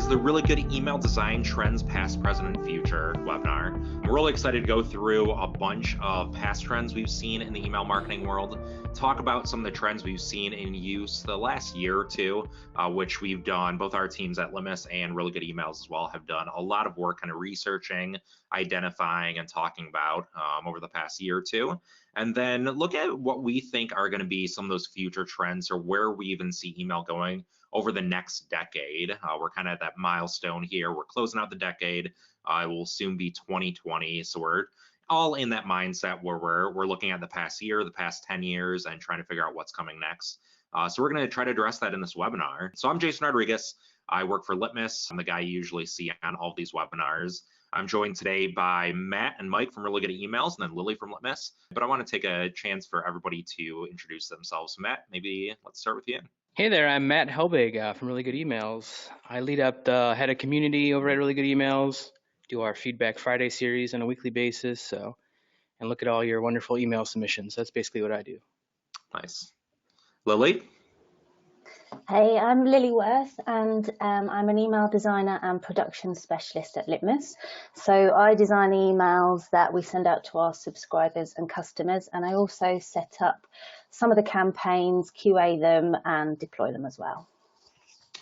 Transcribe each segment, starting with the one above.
is the Really Good Email Design Trends Past, Present, and Future webinar. I'm really excited to go through a bunch of past trends we've seen in the email marketing world, talk about some of the trends we've seen in use the last year or two, which we've done, both our teams at Litmus and Really Good Emails as well have done a lot of work kind of researching, identifying, and talking about over the past year or two. And then look at what we think are going to be some of those future trends or where we even see email going over the next decade. We're kind of at that milestone here. We're closing out the decade. It will soon be 2020. So we're all in that mindset where we're looking at the past year, the past 10 years, and trying to figure out what's coming next. So we're going to try to address that in this webinar. So I'm Jason Rodriguez. I work for Litmus. I'm the guy you usually see on all of these webinars. I'm joined today by Matt and Mike from Really Good Emails, and then Lily from Litmus. But I want to take a chance for everybody to introduce themselves. Matt, maybe let's start with you. Hey there, I'm Matt Helbig from Really Good Emails. I lead up the head of community over at Really Good Emails, do our Feedback Friday series on a weekly basis, and look at all your wonderful email submissions. That's basically what I do. Nice. Lily? Hey, I'm Lily Worth, and I'm an email designer and production specialist at Litmus. So I design the emails that we send out to our subscribers and customers, and I also set up some of the campaigns, QA them, and deploy them as well.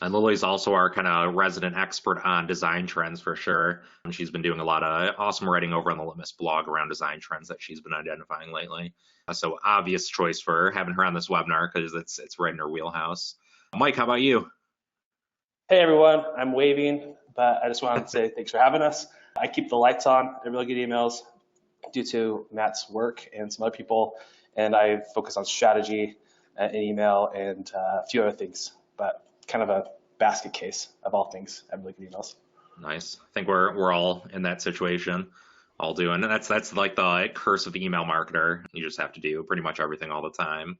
And Lily's also our kind of resident expert on design trends for sure. And she's been doing a lot of awesome writing over on the Litmus blog around design trends that she's been identifying lately. So obvious choice for having her on this webinar because it's right in her wheelhouse. Mike, how about you? Hey everyone, I'm waving, but I just wanted to say thanks for having us. I keep the lights on at Really Good Emails due to Matt's work and some other people, and I focus on strategy in email and a few other things, but kind of a basket case of all things at Really Good Emails. Nice. I think we're all in that situation, all doing, and that's like the curse of the email marketer. You just have to do pretty much everything all the time.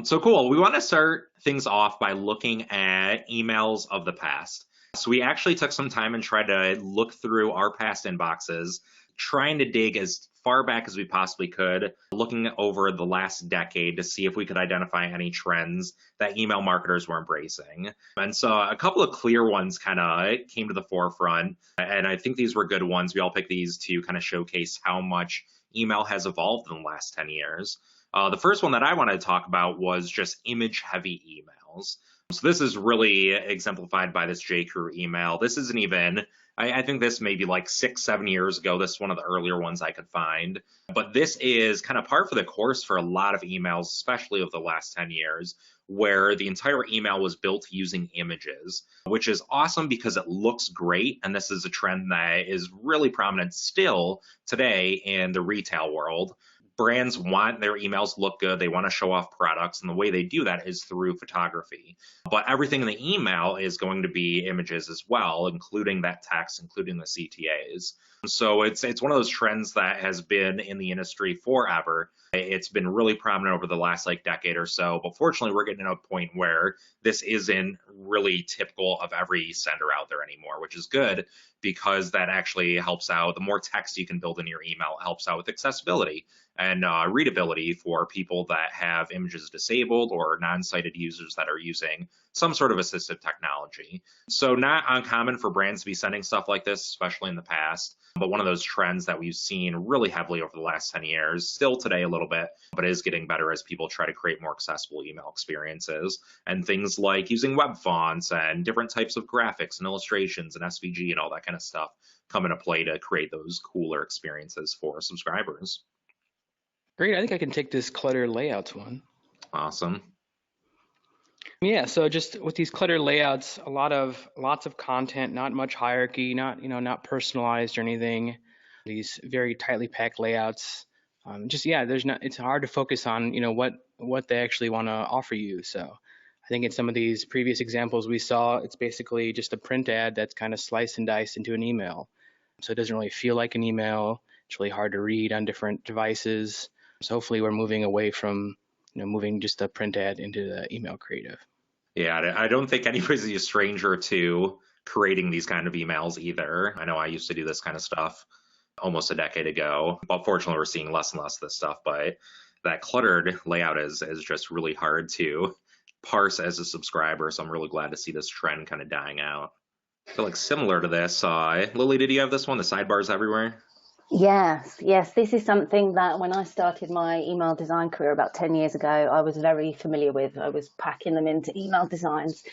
So cool. We want to start things off by looking at emails of the past. So we actually took some time and tried to look through our past inboxes, trying to dig as far back as we possibly could, looking over the last decade to see if we could identify any trends that email marketers were embracing. And so a couple of clear ones kind of came to the forefront, and I think these were good ones. We all picked these to kind of showcase how much email has evolved in the last 10 years. The first one that I wanted to talk about was just image-heavy emails. So this is really exemplified by this J.Crew email. This isn't even, I think this may be like 6-7 years ago. This is one of the earlier ones I could find. But this is kind of par for the course for a lot of emails, especially of the last 10 years, where the entire email was built using images, which is awesome because it looks great. And this is a trend that is really prominent still today in the retail world. Brands want their emails to look good. They want to show off products. And the way they do that is through photography. But everything in the email is going to be images as well, including that text, including the CTAs. So it's one of those trends that has been in the industry forever. It's been really prominent over the last decade or so. But fortunately, we're getting to a point where this isn't really typical of every sender out there anymore, which is good because that actually helps out. The more text you can build in your email, it helps out with accessibility and readability for people that have images disabled or non-sighted users that are using some sort of assistive technology. So not uncommon for brands to be sending stuff like this, especially in the past, but one of those trends that we've seen really heavily over the last 10 years, still today a little bit, but is getting better as people try to create more accessible email experiences. And things like using web fonts and different types of graphics and illustrations and SVG and all that kind of stuff come into play to create those cooler experiences for subscribers. Great, I think I can take this clutter layouts one. Awesome. Yeah, so just with these clutter layouts, lots of content, not much hierarchy, not personalized or anything. These very tightly packed layouts. It's hard to focus on what they actually want to offer you. So I think in some of these previous examples we saw, it's basically just a print ad that's kind of sliced and diced into an email. So it doesn't really feel like an email. It's really hard to read on different devices. So hopefully we're moving away from moving just a print ad into the email creative. Yeah, I don't think anybody's a stranger to creating these kind of emails either. I know I used to do this kind of stuff almost a decade ago, but fortunately we're seeing less and less of this stuff. But that cluttered layout is just really hard to parse as a subscriber. So I'm really glad to see this trend kind of dying out. I feel like similar to this. Lily, did you have this one? The sidebars everywhere? Yes. This is something that when I started my email design career about 10 years ago, I was very familiar with. I was packing them into email designs.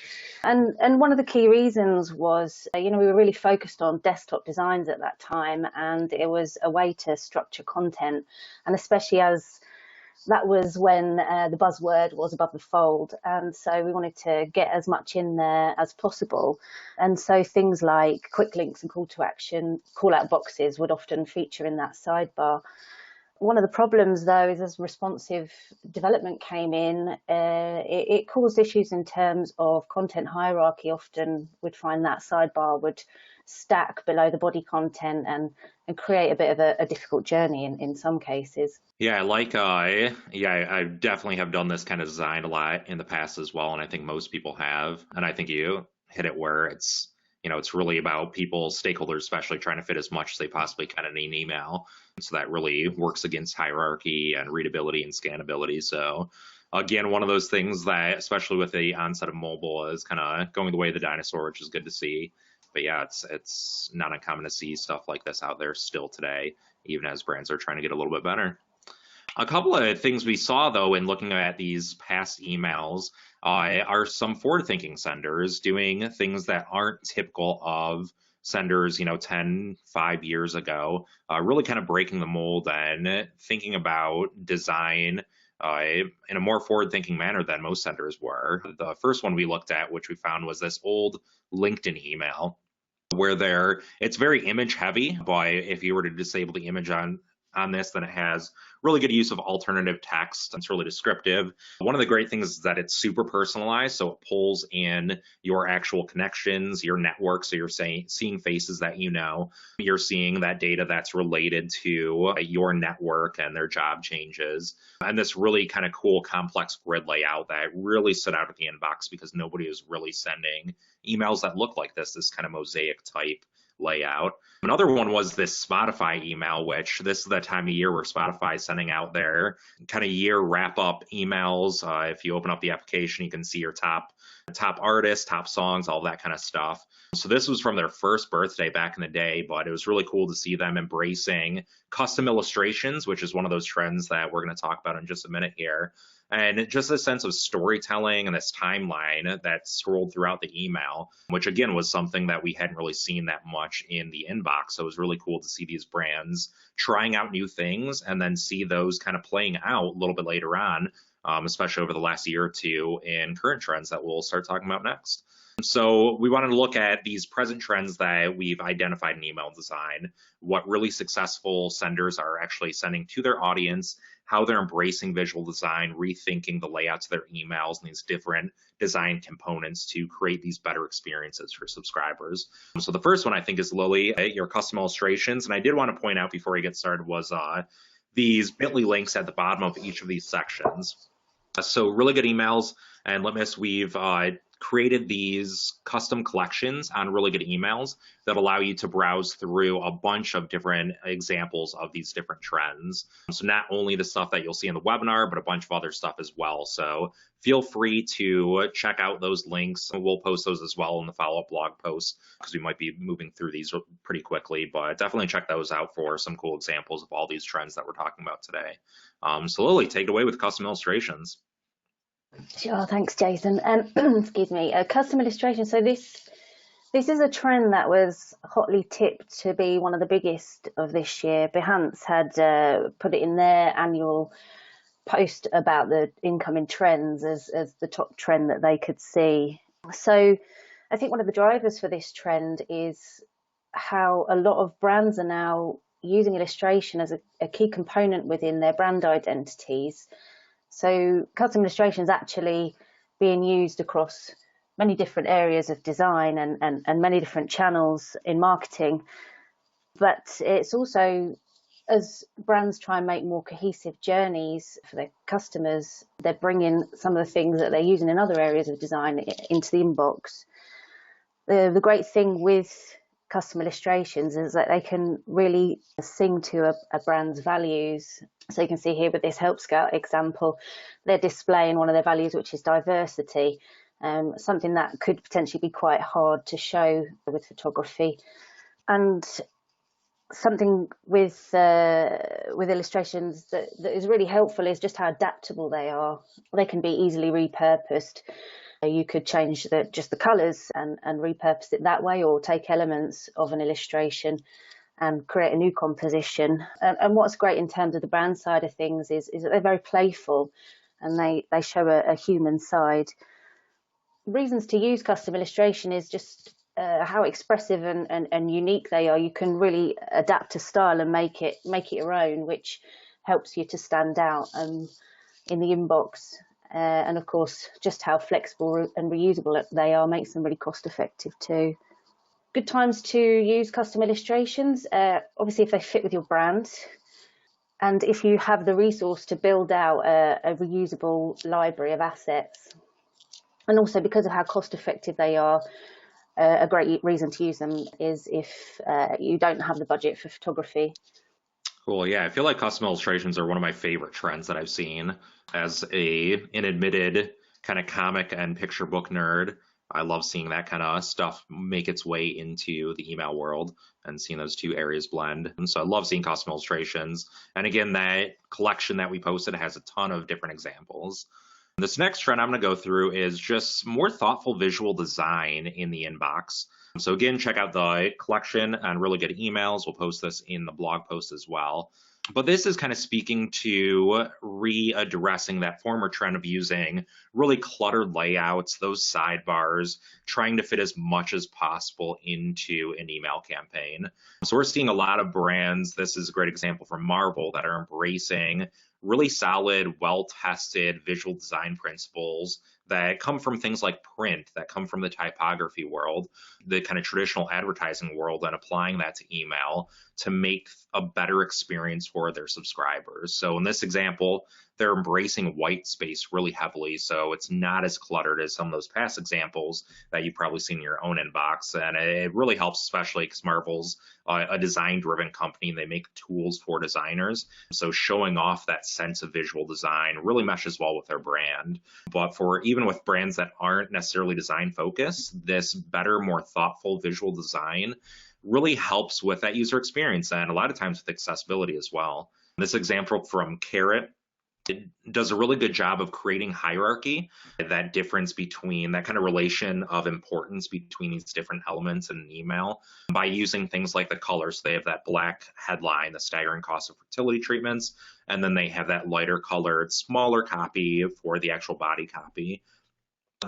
And one of the key reasons was, we were really focused on desktop designs at that time, and it was a way to structure content. And especially as that was when the buzzword was above the fold. And so we wanted to get as much in there as possible. And so things like quick links and call to action, call out boxes would often feature in that sidebar. One of the problems, though, is as responsive development came in, it caused issues in terms of content hierarchy. Often we'd find that sidebar would stack below the body content and create a bit of a difficult journey in some cases. Yeah, I definitely have done this kind of design a lot in the past as well, and I think most people have. And I think you hit it where it's really about people, stakeholders, especially trying to fit as much as they possibly can in an email. So that really works against hierarchy and readability and scannability. So again, one of those things that, especially with the onset of mobile, is kind of going the way of the dinosaur, which is good to see. But yeah, it's not uncommon to see stuff like this out there still today, even as brands are trying to get a little bit better. A couple of things we saw, though, in looking at these past emails are some forward-thinking senders doing things that aren't typical of senders, 5 years ago, really kind of breaking the mold and thinking about design in a more forward-thinking manner than most senders were. The first one we looked at, which we found, was this old LinkedIn email where it's very image heavy, but if you were to disable the image on this, then it has really good use of alternative text. It's really descriptive. One of the great things is that it's super personalized, so it pulls in your actual connections, your network, so you're seeing faces that you know. You're seeing that data that's related to your network and their job changes. And this really kind of cool complex grid layout that really stood out at the inbox because nobody was really sending emails that look like this kind of mosaic type layout. Another one was this Spotify email, which this is the time of year where Spotify is sending out their kind of year wrap up emails. If you open up the application, you can see your top artists, top songs, all that kind of stuff. So this was from their first birthday back in the day, but it was really cool to see them embracing custom illustrations, which is one of those trends that we're going to talk about in just a minute here. And just a sense of storytelling and this timeline that scrolled throughout the email, which again was something that we hadn't really seen that much in the inbox. So it was really cool to see these brands trying out new things and then see those kind of playing out a little bit later on, especially over the last year or two in current trends that we'll start talking about next. So we wanted to look at these present trends that we've identified in email design, what really successful senders are actually sending to their audience, how they're embracing visual design, rethinking the layouts of their emails and these different design components to create these better experiences for subscribers. So the first one I think is Lily, your custom illustrations. And I did want to point out before we get started was these bit.ly links at the bottom of each of these sections. So really good emails, and Litmus, we've created these custom collections on really good emails that allow you to browse through a bunch of different examples of these different trends. So not only the stuff that you'll see in the webinar, but a bunch of other stuff as well. So feel free to check out those links. We'll post those as well in the follow-up blog post because we might be moving through these pretty quickly, but definitely check those out for some cool examples of all these trends that we're talking about today. So Lily, take it away with custom illustrations. Sure, thanks, Jason. Excuse me. Custom illustration. So this is a trend that was hotly tipped to be one of the biggest of this year. Behance had put it in their annual post about the incoming trends as the top trend that they could see. So I think one of the drivers for this trend is how a lot of brands are now using illustration as a key component within their brand identities. So custom illustration is actually being used across many different areas of design and many different channels in marketing. But it's also, as brands try and make more cohesive journeys for their customers, they're bringing some of the things that they're using in other areas of design into the inbox. The great thing with custom illustrations is that they can really sing to a brand's values. So you can see here with this Help Scout example, they're displaying one of their values, which is diversity. something that could potentially be quite hard to show with photography. And something with illustrations that is really helpful is just how adaptable they are. They can be easily repurposed. You could change just the colours and repurpose it that way, or take elements of an illustration and create a new composition. And what's great in terms of the brand side of things is that they're very playful, and they show a human side. Reasons to use custom illustration is just how expressive and unique they are. You can really adapt a style and make it your own, which helps you to stand out in the inbox. And of course, just how flexible and reusable they are makes them really cost effective too. Good times to use custom illustrations, obviously if they fit with your brand, and if you have the resource to build out a reusable library of assets. And also because of how cost effective they are, a great reason to use them is if you don't have the budget for photography. Cool. Yeah, I feel like custom illustrations are one of my favorite trends that I've seen. As an admitted kind of comic and picture book nerd, I love seeing that kind of stuff make its way into the email world and seeing those two areas blend. And so I love seeing custom illustrations. And again, that collection that we posted has a ton of different examples. This next trend I'm going to go through is just more thoughtful visual design in the inbox. So again, check out the collection and really good emails. We'll post this in the blog post as well. But this is kind of speaking to readdressing that former trend of using really cluttered layouts, those sidebars, trying to fit as much as possible into an email campaign. So we're seeing a lot of brands, this is a great example from Marvel, that are embracing really solid, well-tested visual design principles that come from things like print, that come from the typography world, the kind of traditional advertising world, and applying that to email to make a better experience for their subscribers. So in this example, they're embracing white space really heavily, so it's not as cluttered as some of those past examples that you've probably seen in your own inbox. And it really helps, especially because Marvel's a design-driven company, and they make tools for designers. So showing off that sense of visual design really meshes well with their brand. But for even with brands that aren't necessarily design-focused, this better, more thoughtful visual design really helps with that user experience, and a lot of times with accessibility as well. This example from Carrot, it does a really good job of creating hierarchy, that difference between that kind of relation of importance between these different elements in an email by using things like the colors. They have that black headline, the staggering cost of fertility treatments, and then they have that lighter colored, smaller copy for the actual body copy.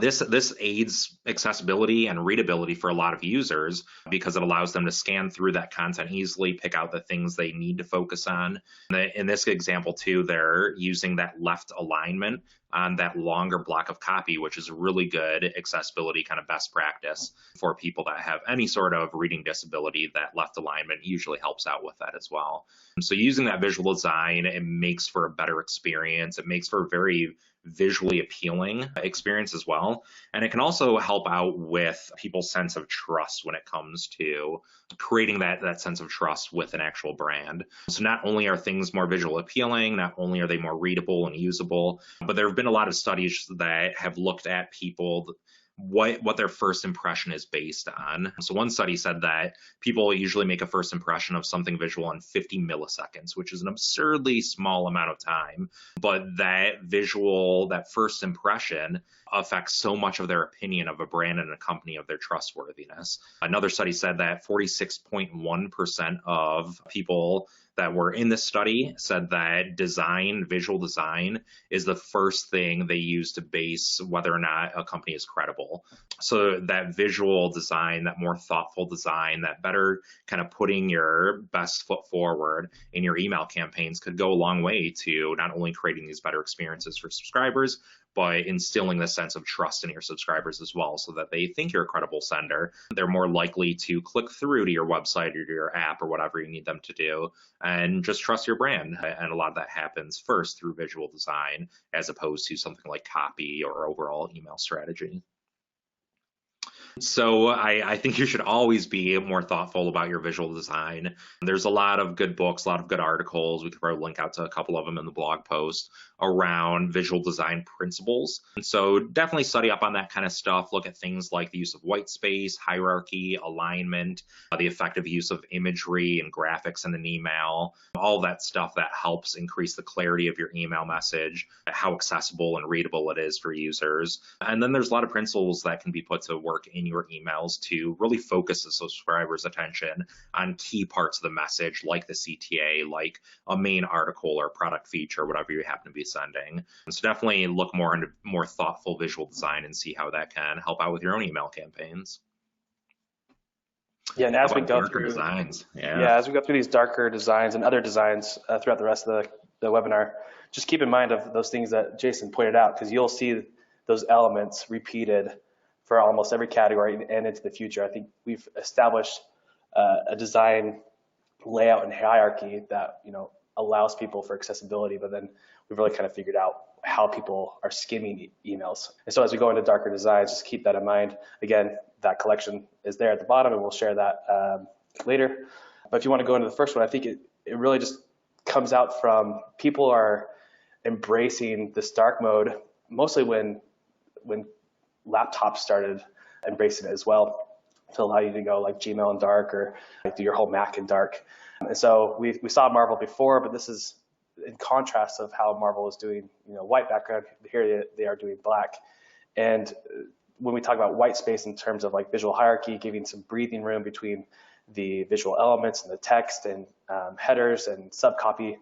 This aids accessibility and readability for a lot of users because it allows them to scan through that content easily, pick out the things they need to focus on. In this example too, they're using that left alignment on that longer block of copy, which is a really good accessibility kind of best practice for people that have any sort of reading disability. That left alignment usually helps out with that as well. So using that visual design, it makes for a better experience. It makes for a very visually appealing experience as well. And it can also help out with people's sense of trust when it comes to creating that sense of trust with an actual brand. So not only are things more visually appealing, not only are they more readable and usable, but there have been a lot of studies that have looked at people, what their first impression is based on. So one study said that people usually make a first impression of something visual in 50 milliseconds, which is an absurdly small amount of time. But that visual, that first impression affects so much of their opinion of a brand and a company, of their trustworthiness. Another study said that 46.1% of people that were in this study said that visual design is the first thing they use to base whether or not a company is credible. So that visual design, that more thoughtful design, that better kind of putting your best foot forward in your email campaigns could go a long way to not only creating these better experiences for subscribers, but instilling the sense of trust in your subscribers as well, so that they think you're a credible sender. They're more likely to click through to your website or to your app or whatever you need them to do and just trust your brand. And a lot of that happens first through visual design as opposed to something like copy or overall email strategy. So I think you should always be more thoughtful about your visual design. There's a lot of good books, a lot of good articles. We could probably link out to a couple of them in the blog post around visual design principles. And so definitely study up on that kind of stuff. Look at things like the use of white space, hierarchy, alignment, the effective use of imagery and graphics in an email, all that stuff that helps increase the clarity of your email message, how accessible and readable it is for users. And then there's a lot of principles that can be put to work in your emails to really focus the subscriber's attention on key parts of the message, like the CTA, like a main article or product feature, whatever you happen to be sending. And so definitely look more into more thoughtful visual design and see how that can help out with your own email campaigns. Yeah, and as we go through designs, as we go through these darker designs and other designs throughout the rest of the webinar, just keep in mind of those things that Jason pointed out, because you'll see those elements repeated for almost every category and into the future. I think we've established a design layout and hierarchy that allows people for accessibility, but then we've really kind of figured out how people are skimming emails. And so as we go into darker designs, just keep that in mind. Again, that collection is there at the bottom, and we'll share that later. But if you want to go into the first one, I think it really just comes out from people are embracing this dark mode, mostly when laptops started embracing it as well, to allow you to go like Gmail in dark or like do your whole Mac in dark. And so we saw Marvel before, but this is in contrast of how Marvel is doing, white background. Here they are doing black. And when we talk about white space in terms of like visual hierarchy, giving some breathing room between the visual elements and the text and headers and subcopy,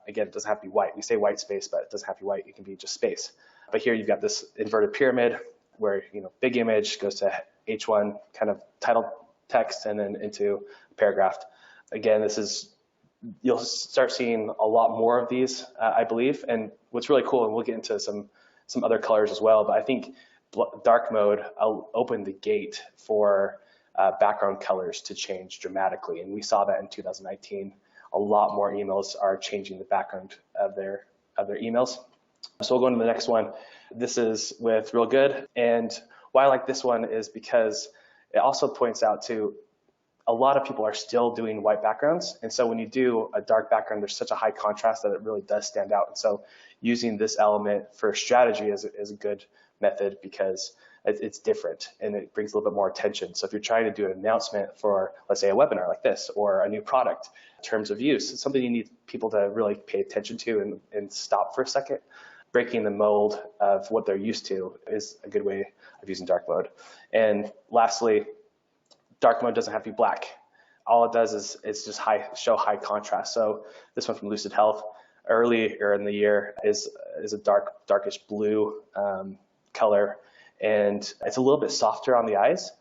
again, it doesn't have to be white. We say white space, but it doesn't have to be white. It can be just space. But here you've got this inverted pyramid where, big image goes to H1 kind of title text and then into a paragraph. Again, you'll start seeing a lot more of these, I believe. And what's really cool, and we'll get into some other colors as well, but I think dark mode opened the gate for background colors to change dramatically. And we saw that in 2019. A lot more emails are changing the background of their emails. So we'll go into the next one. This is with Real Good. And why I like this one is because it also points out to a lot of people are still doing white backgrounds. And so when you do a dark background, there's such a high contrast that it really does stand out. And so using this element for strategy is a good method because it's different and it brings a little bit more attention. So if you're trying to do an announcement for, let's say, a webinar like this or a new product, terms of use, it's something you need people to really pay attention to and stop for a second. Breaking the mold of what they're used to is a good way of using dark mode. And lastly, dark mode doesn't have to be black. All it does is it's just show high contrast. So this one from Lucid Health, earlier in the year, is a darkish blue color, and it's a little bit softer on the eyes.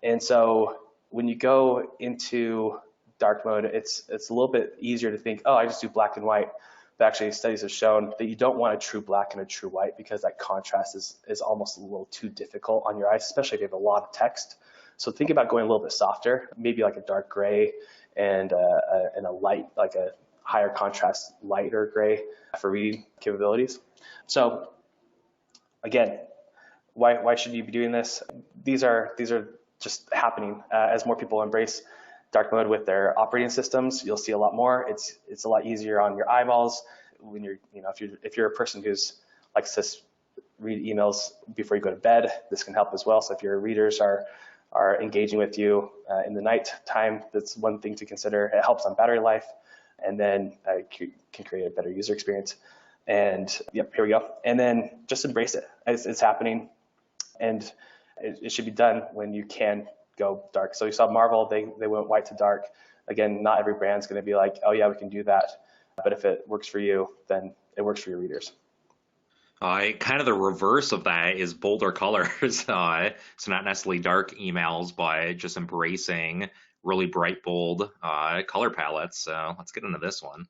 And so when you go into dark mode, it's a little bit easier to think, oh, I just do black and white. But actually, studies have shown that you don't want a true black and a true white because that contrast is almost a little too difficult on your eyes, especially if you have a lot of text. So think about going a little bit softer, maybe like a dark gray and a light, like a higher contrast, lighter gray for reading capabilities. So again, why should you be doing this? These are just happening as more people embrace dark mode with their operating systems. You'll see a lot more. It's a lot easier on your eyeballs when if you're a person who's likes to read emails before you go to bed. This can help as well. So if your readers are engaging with you in the night time, that's one thing to consider. It helps on battery life, and then can create a better user experience. And yep, here we go. And then just embrace it. It's happening, and it should be done when you can go dark. So you saw Marvel, they went white to dark. Again, not every brand's going to be like, oh yeah, we can do that. But if it works for you, then it works for your readers. Kind of the reverse of that is bolder colors. So not necessarily dark emails, but just embracing really bright, bold color palettes. So let's get into this one.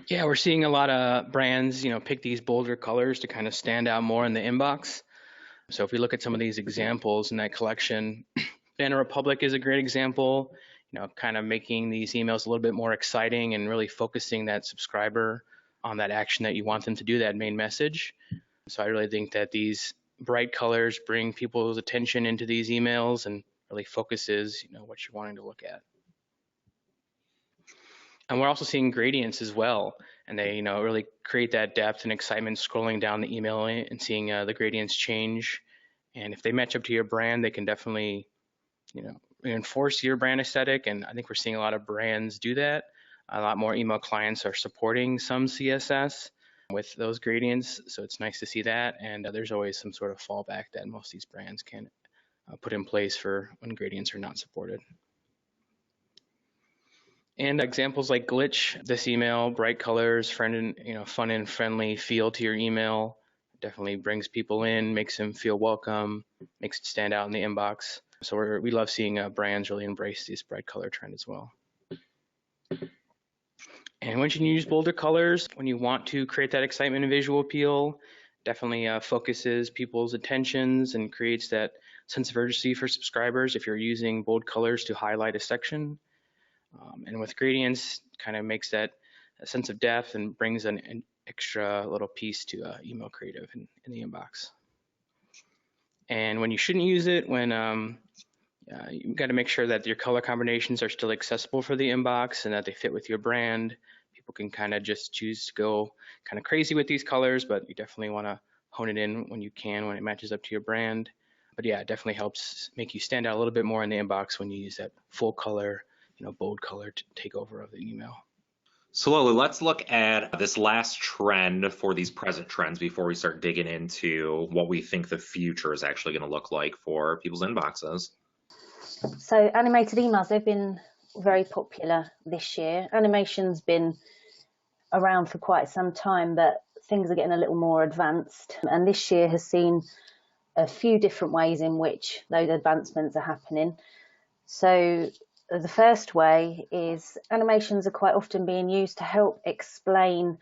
Yeah, we're seeing a lot of brands, pick these bolder colors to kind of stand out more in the inbox. So if we look at some of these examples in that collection, Banner Republic is a great example, kind of making these emails a little bit more exciting and really focusing that subscriber on that action that you want them to do, that main message. So I really think that these bright colors bring people's attention into these emails and really focuses, what you're wanting to look at. And we're also seeing gradients as well, and they, really create that depth and excitement scrolling down the email and seeing the gradients change. And if they match up to your brand, they can definitely, reinforce your brand aesthetic. And I think we're seeing a lot of brands do that. A lot more email clients are supporting some CSS with those gradients, so it's nice to see that. And there's always some sort of fallback that most of these brands can put in place for when gradients are not supported. And examples like Glitch, this email, bright colors, fun and friendly feel to your email, definitely brings people in, makes them feel welcome, makes it stand out in the inbox. So we love seeing brands really embrace this bright color trend as well. And when you use bolder colors, when you want to create that excitement and visual appeal, definitely focuses people's attentions and creates that sense of urgency for subscribers if you're using bold colors to highlight a section. And with gradients, kind of makes that a sense of depth and brings an extra little piece to email creative in the inbox. And when you shouldn't use it, when you've got to make sure that your color combinations are still accessible for the inbox and that they fit with your brand. People can kind of just choose to go kind of crazy with these colors, but you definitely want to hone it in when you can, when it matches up to your brand. But yeah, it definitely helps make you stand out a little bit more in the inbox when you use that full color, bold color to take over of the email. So Lily, let's look at this last trend for these present trends before we start digging into what we think the future is actually going to look like for people's inboxes. So animated emails, they've been very popular this year. Animation's been around for quite some time, but things are getting a little more advanced. And this year has seen a few different ways in which those advancements are happening. So the first way is animations are quite often being used to help explain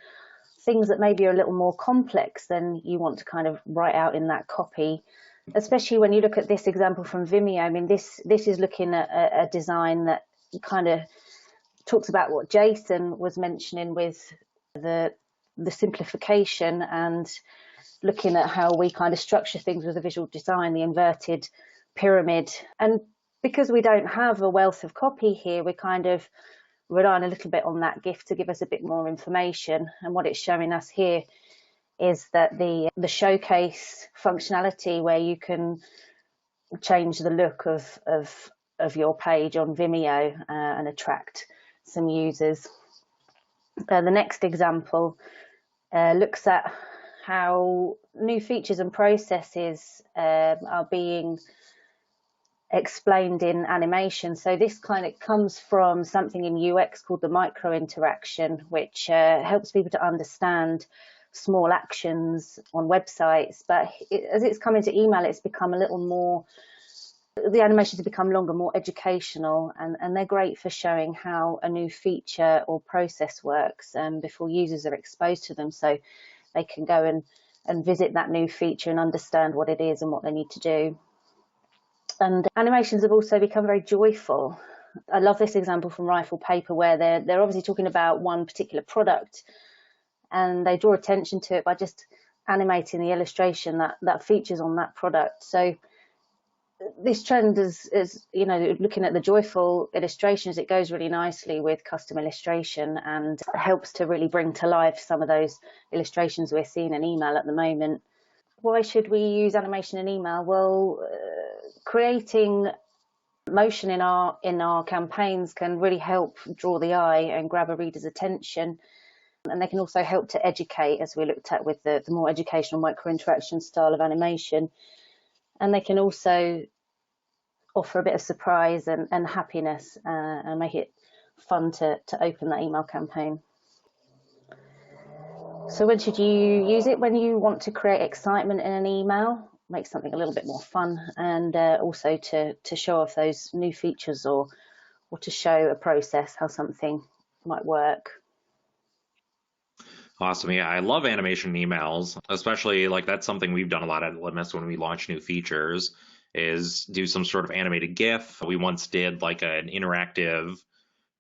things that maybe are a little more complex than you want to kind of write out in that copy. Especially when you look at this example from Vimeo, I mean, this is looking at a design that kind of talks about what Jason was mentioning with the simplification and looking at how we kind of structure things with a visual design, the inverted pyramid. And because we don't have a wealth of copy here, we kind of relying a little bit on that GIF to give us a bit more information. And what it's showing us here is that the showcase functionality, where you can change the look of your page on Vimeo and attract some users. The next example looks at how new features and processes are being explained in animation. So this kind of comes from something in UX called the micro interaction, which helps people to understand small actions on websites. But as it's come into email, it's become a little more, the animations have become longer, more educational, and they're great for showing how a new feature or process works before users are exposed to them, so they can go and visit that new feature and understand what it is and what they need to do. And animations have also become very joyful. I love this example from Rifle Paper, where they're obviously talking about one particular product, and they draw attention to it by just animating the illustration that features on that product. So this trend is looking at the joyful illustrations, it goes really nicely with custom illustration and helps to really bring to life some of those illustrations we're seeing in email at the moment. Why should we use animation in email? Well, creating motion in our campaigns can really help draw the eye and grab a reader's attention. And they can also help to educate, as we looked at with the more educational micro-interaction style of animation. And they can also offer a bit of surprise and happiness and make it fun to open that email campaign. So when should you use it? When you want to create excitement in an email, make something a little bit more fun, and also to show off those new features or to show a process, how something might work. Awesome. Yeah, I love animation emails, especially like that's something we've done a lot at Litmus when we launch new features, is do some sort of animated GIF. We once did like an interactive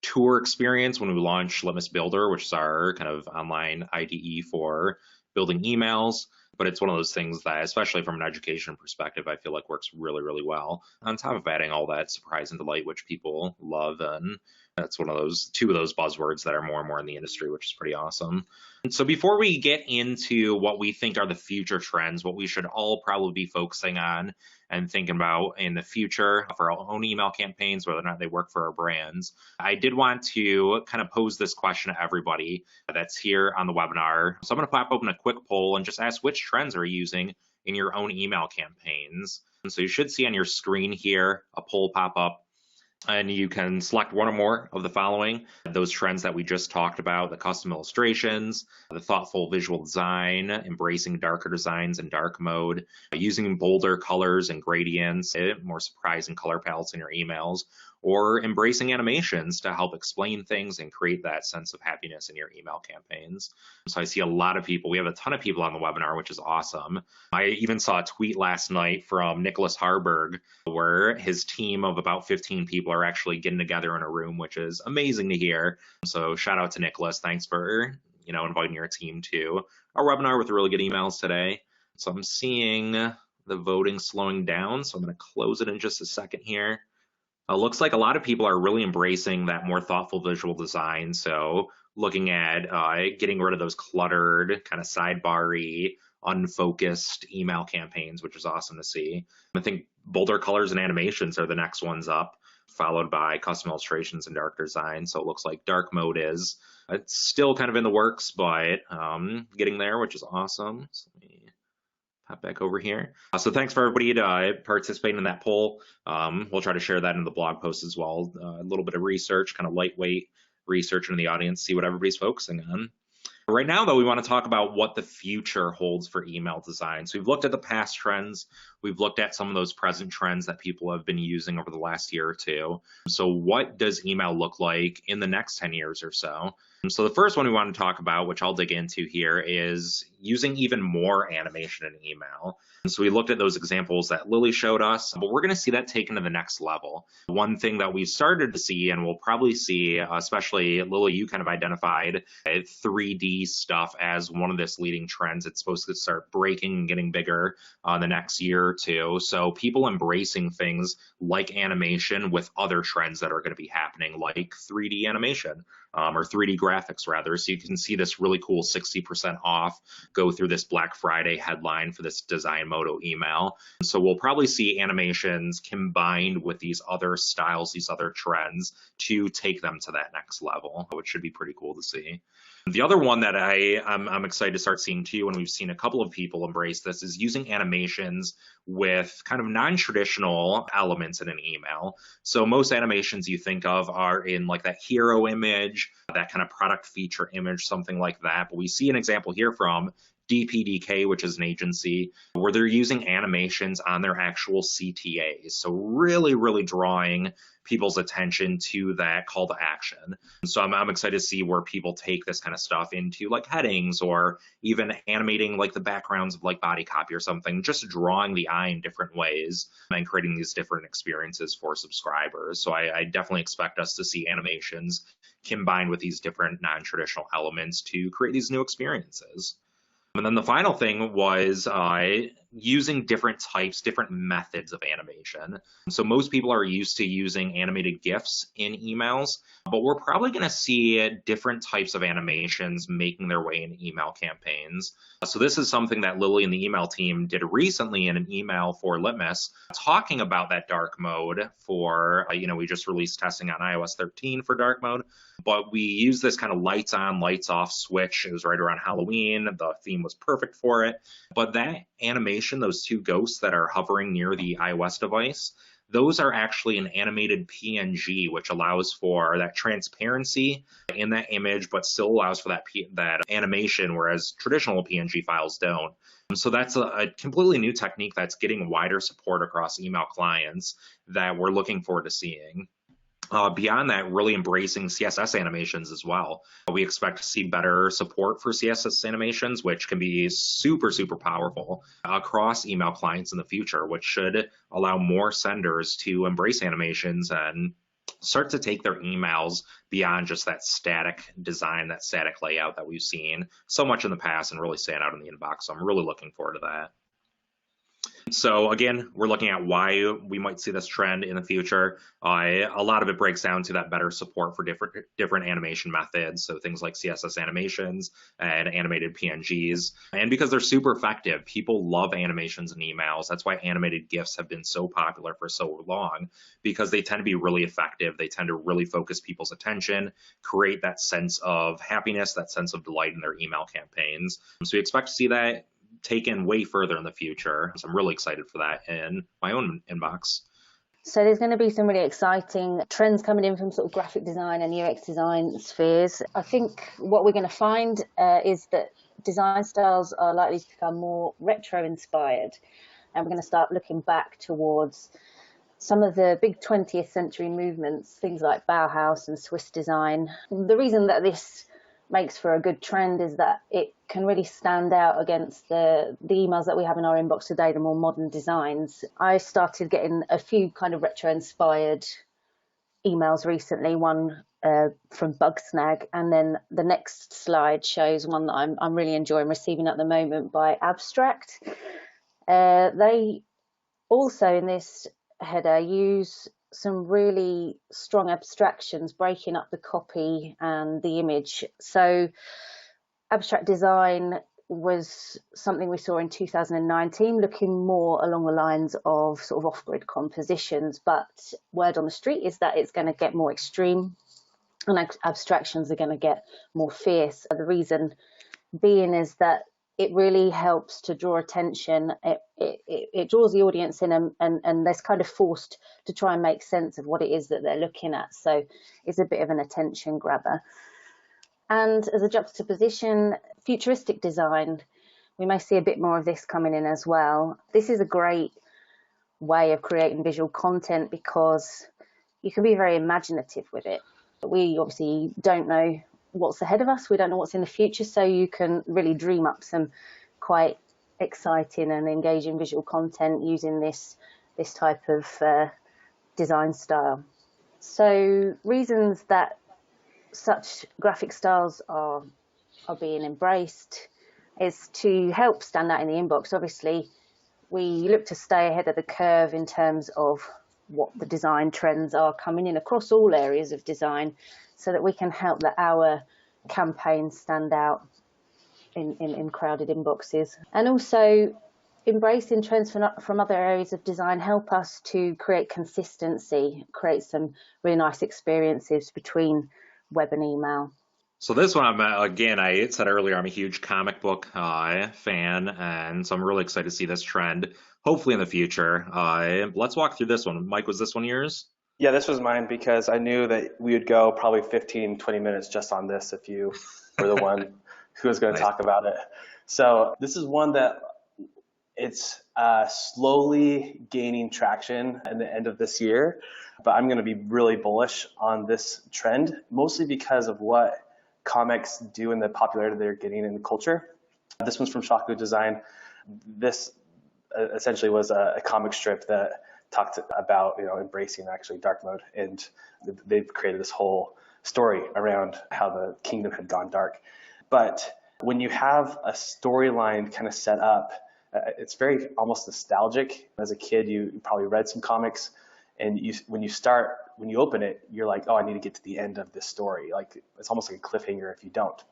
tour experience when we launched Litmus Builder, which is our kind of online IDE for building emails. But it's one of those things that, especially from an education perspective, I feel like works really, really well. On top of adding all that surprise and delight, which people love, and that's one of those two of those buzzwords that are more and more in the industry, which is pretty awesome. And so before we get into what we think are the future trends, what we should all probably be focusing on and thinking about in the future for our own email campaigns, whether or not they work for our brands, I did want to kind of pose this question to everybody that's here on the webinar. So I'm going to pop open a quick poll and just ask which trends are you using in your own email campaigns. And so you should see on your screen here a poll pop up, and you can select one or more of the following: those trends that we just talked about, the custom illustrations, the thoughtful visual design, embracing darker designs in dark mode, using bolder colors and gradients, more surprising color palettes in your emails, or embracing animations to help explain things and create that sense of happiness in your email campaigns. So I see a lot of people. We have a ton of people on the webinar, which is awesome. I even saw a tweet last night from Nicholas Harburg where his team of about 15 people are actually getting together in a room, which is amazing to hear. So shout out to Nicholas. Thanks for inviting your team to our webinar with really good emails today. So I'm seeing the voting slowing down, so I'm going to close it in just a second here. Looks like a lot of people are really embracing that more thoughtful visual design. So looking at getting rid of those cluttered, kind of sidebar-y, unfocused email campaigns, which is awesome to see. I think bolder colors and animations are the next ones up, followed by custom illustrations and dark design. So it looks like dark mode is it's still kind of in the works, but getting there, which is awesome. So let me hop back over here. So thanks for everybody to participating in that poll. We'll try to share that in the blog post as well. A little bit of research, kind of lightweight research in the audience, see what everybody's focusing on. Right now, though, we want to talk about what the future holds for email design. So we've looked at the past trends. We've looked at some of those present trends that people have been using over the last year or two. So what does email look like in the next 10 years or so? So the first one we want to talk about, which I'll dig into here, is using even more animation in email. And so we looked at those examples that Lily showed us, but we're going to see that taken to the next level. One thing that we've started to see, and we'll probably see, especially Lily, you kind of identified 3D stuff as one of this leading trends. It's supposed to start breaking and getting bigger the next year or two. So people embracing things like animation with other trends that are going to be happening, like 3D animation. Or 3D graphics rather. So you can see this really cool 60% off go through this Black Friday headline for this Design Moto email. So we'll probably see animations combined with these other styles, these other trends to take them to that next level, which should be pretty cool to see. The other one that I'm excited to start seeing too, and we've seen a couple of people embrace this, is using animations with kind of non-traditional elements in an email. So most animations you think of are in like that hero image, that kind of product feature image, something like that. But we see an example here from DPDK, which is an agency, where they're using animations on their actual CTAs. So really, really drawing people's attention to that call to action. So I'm excited to see where people take this kind of stuff into like headings, or even animating like the backgrounds of like body copy or something, just drawing the eye in different ways and creating these different experiences for subscribers. So I definitely expect us to see animations combined with these different non-traditional elements to create these new experiences. And then the final thing was using different types, different methods of animation. So most people are used to using animated GIFs in emails, but we're probably going to see different types of animations making their way in email campaigns. So this is something that Lily and the email team did recently in an email for Litmus, talking about that dark mode for, we just released testing on iOS 13 for dark mode, but we use this kind of lights on, lights off switch. It was right around Halloween. The theme was perfect for it. But that animation, those two ghosts that are hovering near the iOS device, those are actually an animated PNG, which allows for that transparency in that image, but still allows for that animation, whereas traditional PNG files don't. So that's a completely new technique that's getting wider support across email clients that we're looking forward to seeing. Beyond that, really embracing CSS animations as well. We expect to see better support for CSS animations, which can be super, super powerful across email clients in the future, which should allow more senders to embrace animations and start to take their emails beyond just that static design, that static layout that we've seen so much in the past and really stand out in the inbox. So I'm really looking forward to that. So again, we're looking at why we might see this trend in the future. A lot of it breaks down to that better support for different animation methods, so things like CSS animations and animated PNGs. And because they're super effective, people love animations and emails. That's why animated GIFs have been so popular for so long, because they tend to be really effective. They tend to really focus people's attention, create that sense of happiness, that sense of delight in their email campaigns. So we expect to see that taken way further in the future. So I'm really excited for that in my own inbox. So there's going to be some really exciting trends coming in from sort of graphic design and UX design spheres. I think what we're going to find is that design styles are likely to become more retro inspired, and we're going to start looking back towards some of the big 20th century movements, things like Bauhaus and Swiss design. The reason that this makes for a good trend is that it can really stand out against the emails that we have in our inbox today, the more modern designs. I started getting a few kind of retro inspired emails recently, one from Bugsnag, and then the next slide shows one that I'm really enjoying receiving at the moment by Abstract. They also in this header use some really strong abstractions, breaking up the copy and the image. So abstract design was something we saw in 2019, looking more along the lines of sort of off-grid compositions, but word on the street is that it's going to get more extreme and abstractions are going to get more fierce. The reason being is that it really helps to draw attention. It draws the audience in and they're kind of forced to try and make sense of what it is that they're looking at. So it's a bit of an attention grabber. And as a juxtaposition, futuristic design, we may see a bit more of this coming in as well. This is a great way of creating visual content because you can be very imaginative with it. We obviously don't know what's ahead of us. We don't know what's in the future, so you can really dream up some quite exciting and engaging visual content using this type of design style. So reasons that such graphic styles are being embraced is to help stand out in the inbox. Obviously, we look to stay ahead of the curve in terms of what the design trends are coming in across all areas of design, so that we can help that our campaigns stand out in crowded inboxes. And also embracing trends from other areas of design help us to create consistency, create some really nice experiences between web and email. So this one, again, I said earlier, I'm a huge comic book fan, and so I'm really excited to see this trend, hopefully in the future. Let's walk through this one. Mike, was this one yours? Yeah, this was mine because I knew that we would go probably 15, 20 minutes just on this if you were the one who was going to talk about it. So this is one that it's slowly gaining traction at the end of this year, but I'm going to be really bullish on this trend, mostly because of what comics do and the popularity they're getting in the culture. This one's from Shaku Design. This essentially was a comic strip that talked about, embracing actually dark mode, and they've created this whole story around how the kingdom had gone dark. But when you have a storyline kind of set up, it's very almost nostalgic. As a kid, you probably read some comics, and when you open it, you're like, oh, I need to get to the end of this story. Like it's almost like a cliffhanger if you don't.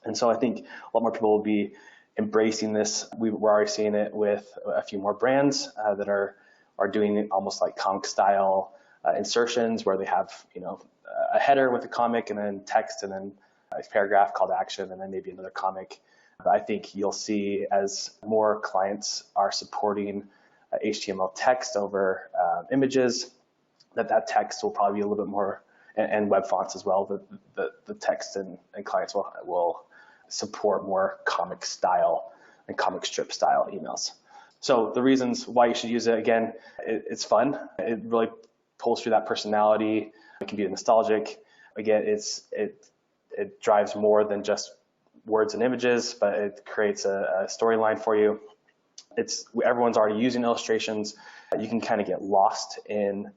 And so I think a lot more people will be embracing this. We're already seeing it with a few more brands that are doing almost like comic style insertions where they have, a header with a comic and then text and then a paragraph call to action and then maybe another comic. I think you'll see as more clients are supporting HTML text over images, that text will probably be a little bit more, and web fonts as well, the text and clients will support more comic style and comic strip style emails. So the reasons why you should use it, again, it's fun. It really pulls through that personality. It can be nostalgic. Again, it drives more than just words and images, but it creates a storyline for you. Everyone's already using illustrations. You can kind of get lost in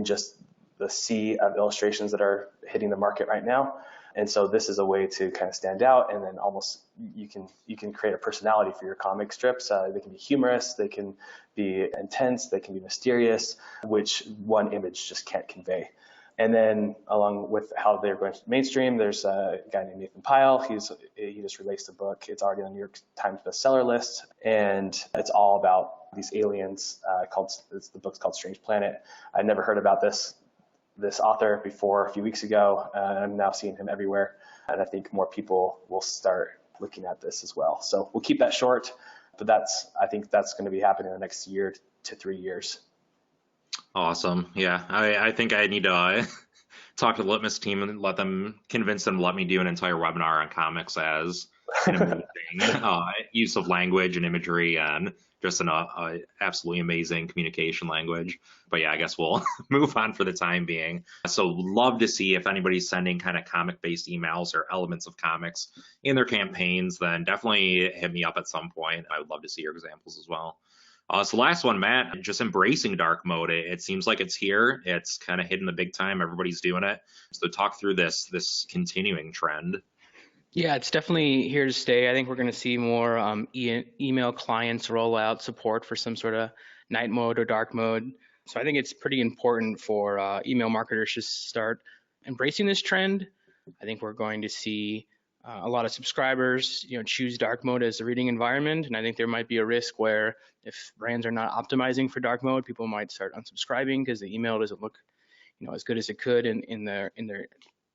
just the sea of illustrations that are hitting the market right now. And so this is a way to kind of stand out, and then almost you can create a personality for your comic strips. They can be humorous, they can be intense, they can be mysterious, which one image just can't convey. And then along with how they're going mainstream, there's a guy named Nathan Pyle. He just released a book. It's already on the New York Times bestseller list, and it's all about these aliens. The book's called Strange Planet. I'd never heard about this author before a few weeks ago. I'm now seeing him everywhere, and I think more people will start looking at this as well. So we'll keep that short, but I think that's going to be happening in the next year to 3 years. Awesome. Yeah, I think I need to talk to the Litmus team and convince them to let me do an entire webinar on comics as an amazing use of language and imagery, and just an absolutely amazing communication language. But yeah, I guess we'll move on for the time being. So love to see if anybody's sending kind of comic-based emails or elements of comics in their campaigns, then definitely hit me up at some point. I would love to see your examples as well. So last one, Matt, just embracing dark mode. It seems like it's here. It's kind of hitting the big time. Everybody's doing it. So talk through this continuing trend. Yeah, it's definitely here to stay. I think we're going to see more email clients roll out support for some sort of night mode or dark mode. So I think it's pretty important for email marketers to start embracing this trend. I think we're going to see a lot of subscribers, choose dark mode as the reading environment, and I think there might be a risk where if brands are not optimizing for dark mode, people might start unsubscribing because the email doesn't look, as good as it could in their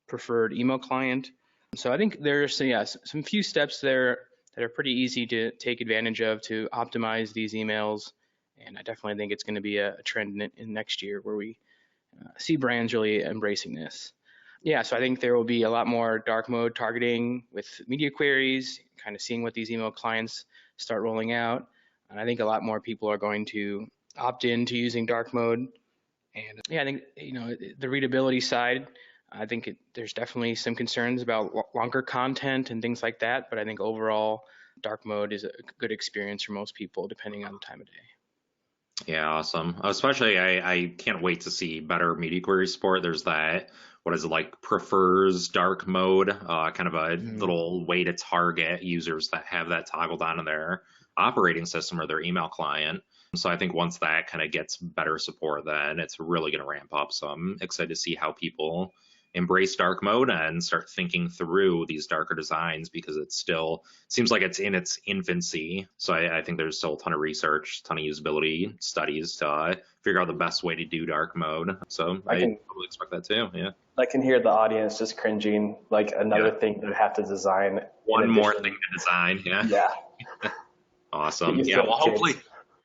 preferred email client. So I think there's some few steps there that are pretty easy to take advantage of to optimize these emails, and I definitely think it's going to be a trend in next year where we see brands really embracing this. Yeah, so I think there will be a lot more dark mode targeting with media queries, kind of seeing what these email clients start rolling out. And I think a lot more people are going to opt into using dark mode. And yeah, I think, the readability side, I think there's definitely some concerns about longer content and things like that. But I think overall, dark mode is a good experience for most people, depending on the time of day. Yeah, awesome. Especially, I can't wait to see better media query support. There's that. What is it, like prefers dark mode, kind of a little way to target users that have that toggled on in their operating system or their email client. So I think once that kind of gets better support, then it's really going to ramp up. So I'm excited to see how people embrace dark mode and start thinking through these darker designs, because it still seems like it's in its infancy. So I think there's still a ton of research, a ton of usability studies to figure out the best way to do dark mode. So I totally expect that too. Yeah. I can hear the audience just cringing, like another thing that I have to design. One more thing to design. Yeah. Yeah. Awesome. Yeah. Well, hopefully.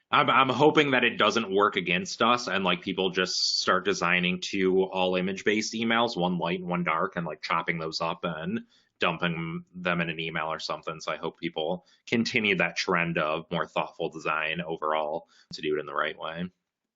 I'm hoping that it doesn't work against us and like people just start designing 2 all image based emails, one light and one dark, and like chopping those up and dumping them in an email or something. So I hope people continue that trend of more thoughtful design overall to do it in the right way.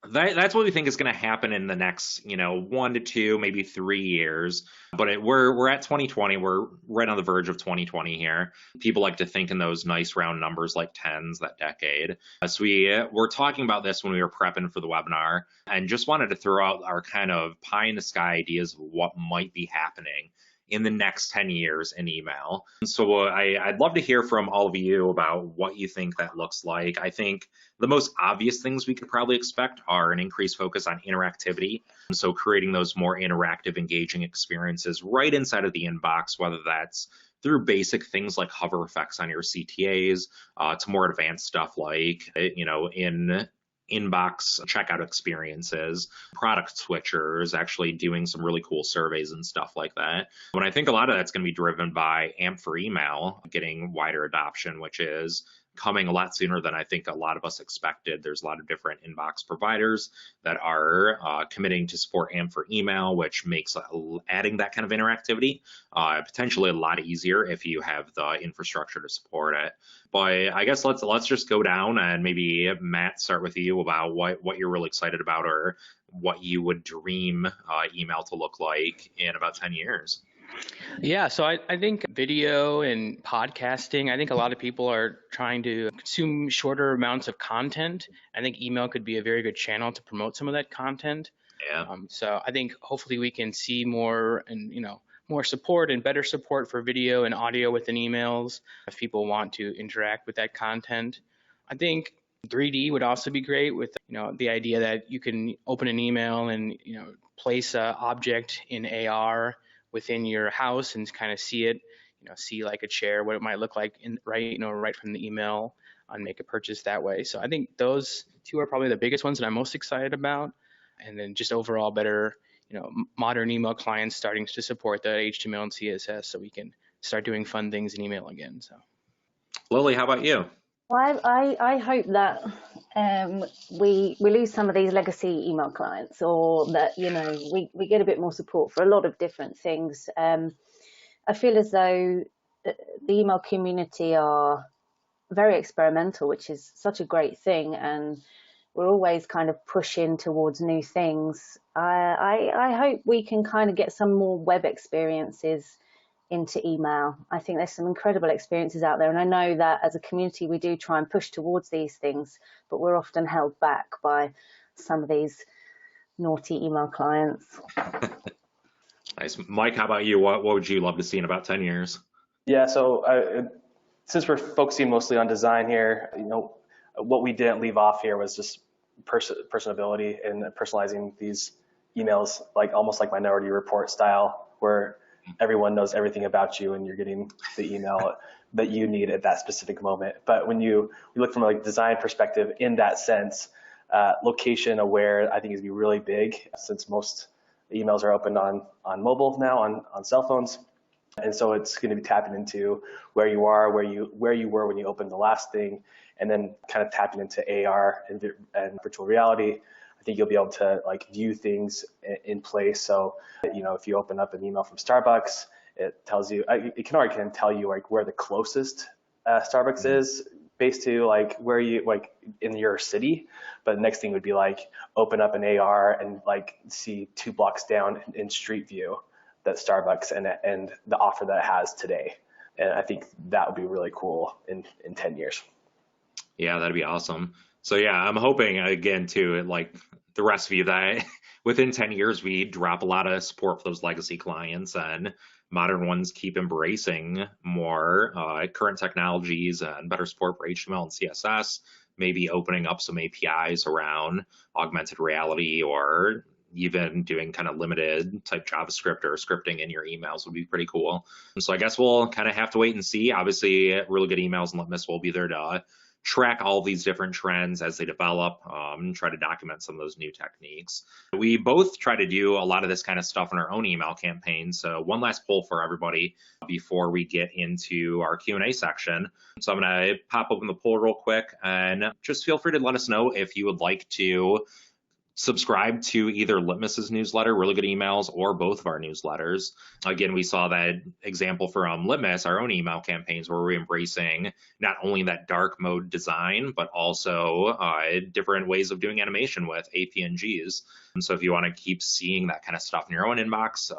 That's what we think is going to happen in the next, 1 to 2, maybe 3 years. But we're at 2020. We're right on the verge of 2020 here. People like to think in those nice round numbers like tens, that decade. So we're talking about this when we were prepping for the webinar, and just wanted to throw out our kind of pie in the sky ideas of what might be happening in the next 10 years in email. So I'd love to hear from all of you about what you think that looks like. I think the most obvious things we could probably expect are an increased focus on interactivity. So creating those more interactive, engaging experiences right inside of the inbox, whether that's through basic things like hover effects on your CTAs, to more advanced stuff like, in inbox checkout experiences, product switchers, actually doing some really cool surveys and stuff like that. But I think a lot of that's going to be driven by AMP for email getting wider adoption, which is coming a lot sooner than I think a lot of us expected. There's a lot of different inbox providers that are committing to support AMP for email, which makes adding that kind of interactivity potentially a lot easier if you have the infrastructure to support it. But I guess let's just go down, and maybe Matt, start with you about what you're really excited about, or what you would dream email to look like in about 10 years. Yeah, so I think video and podcasting, I think a lot of people are trying to consume shorter amounts of content. I think email could be a very good channel to promote some of that content. Yeah. So I think hopefully we can see more and, more support and better support for video and audio within emails if people want to interact with that content. I think 3D would also be great with, the idea that you can open an email and, place an object in AR within your house and kind of see it, see like a chair, what it might look like right from the email, and make a purchase that way. So I think those two are probably the biggest ones that I'm most excited about. And then just overall better, modern email clients starting to support the HTML and CSS so we can start doing fun things in email again. So, Lily, how about you? Well, I hope that we lose some of these legacy email clients, or that we get a bit more support for a lot of different things. I feel as though the email community are very experimental, which is such a great thing, and we're always kind of pushing towards new things. I hope we can kind of get some more web experiences into email. I think there's some incredible experiences out there, and I know that as a community we do try and push towards these things, but we're often held back by some of these naughty email clients. Nice. Mike, how about you? What would you love to see in about 10 years? Yeah, so since we're focusing mostly on design here, what we didn't leave off here was just personability and personalizing these emails, like almost like Minority Report style, where everyone knows everything about you and you're getting the email that you need at that specific moment. But when we look from a design perspective in that sense, location aware I think is going to be really big, since most emails are opened on mobile now, on cell phones. And so it's going to be tapping into where you are, where you were when you opened the last thing, and then kind of tapping into AR and virtual reality. I think you'll be able to view things in place. So, if you open up an email from Starbucks, it tells you, it can already tell you where the closest Starbucks is based to where you in your city. But the next thing would be open up an AR and see 2 blocks down in Street View that Starbucks and the offer that it has today. And I think that would be really cool in 10 years. Yeah, that'd be awesome. So yeah, I'm hoping again too, like the rest of you, that within 10 years we drop a lot of support for those legacy clients and modern ones keep embracing more current technologies and better support for HTML and CSS, maybe opening up some APIs around augmented reality, or even doing kind of limited type JavaScript or scripting in your emails would be pretty cool. And so I guess we'll kind of have to wait and see. Obviously, Really Good Emails and Litmus will be there to track all these different trends as they develop, and try to document some of those new techniques. We both try to do a lot of this kind of stuff in our own email campaign. So one last poll for everybody before we get into our Q&A section. So I'm going to pop open the poll real quick, and just feel free to let us know if you would like to subscribe to either Litmus's newsletter, Really Good Emails, or both of our newsletters. Again, we saw that example from Litmus, our own email campaigns, where we're embracing not only that dark mode design, but also different ways of doing animation with APNGs. And so if you want to keep seeing that kind of stuff in your own inbox,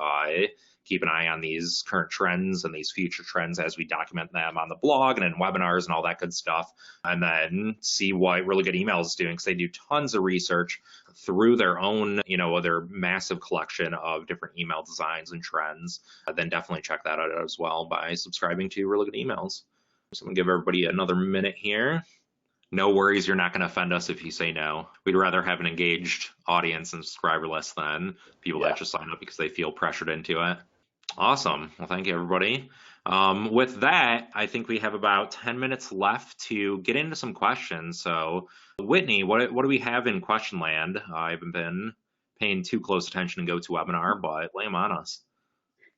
keep an eye on these current trends and these future trends as we document them on the blog and in webinars and all that good stuff. And then see what Really Good Emails is doing, because they do tons of research through their own, their massive collection of different email designs and trends. Then definitely check that out as well by subscribing to Really Good Emails. So I'm going to give everybody another minute here. No worries, you're not going to offend us if you say no. We'd rather have an engaged audience and subscriber list than people that just sign up because they feel pressured into it. Awesome. Well, thank you, everybody. With that, I think we have about 10 minutes left to get into some questions. So, Whitney, what do we have in question land? I haven't been paying too close attention to GoToWebinar, but lay them on us.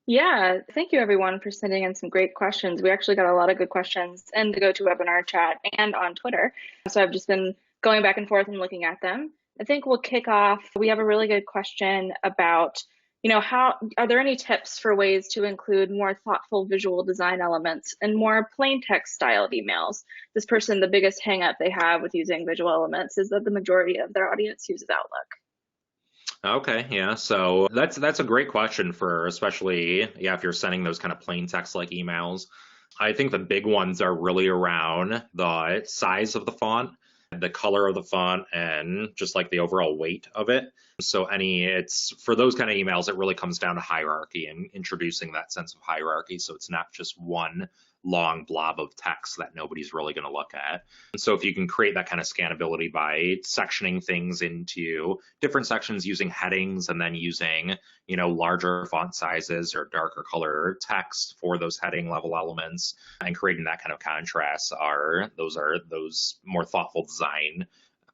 Yeah, thank you everyone for sending in some great questions. We actually got a lot of good questions in the GoToWebinar chat and on Twitter. So I've just been going back and forth and looking at them. I think we'll kick off. We have a really good question about, how are there any tips for ways to include more thoughtful visual design elements and more plain text styled emails? This person, the biggest hang up they have with using visual elements is that the majority of their audience uses Outlook. Okay, yeah, so that's a great question for especially, if you're sending those kind of plain text like emails. I think the big ones are really around the size of the font. the color of the font, and just like the overall weight of it. So it's for those kind of emails, it really comes down to hierarchy and introducing that sense of hierarchy. So it's not just one long blob of text that nobody's really going to look at. And so if you can create that kind of scannability by sectioning things into different sections using headings and then using, larger font sizes or darker color text for those heading level elements and creating that kind of contrast those more thoughtful design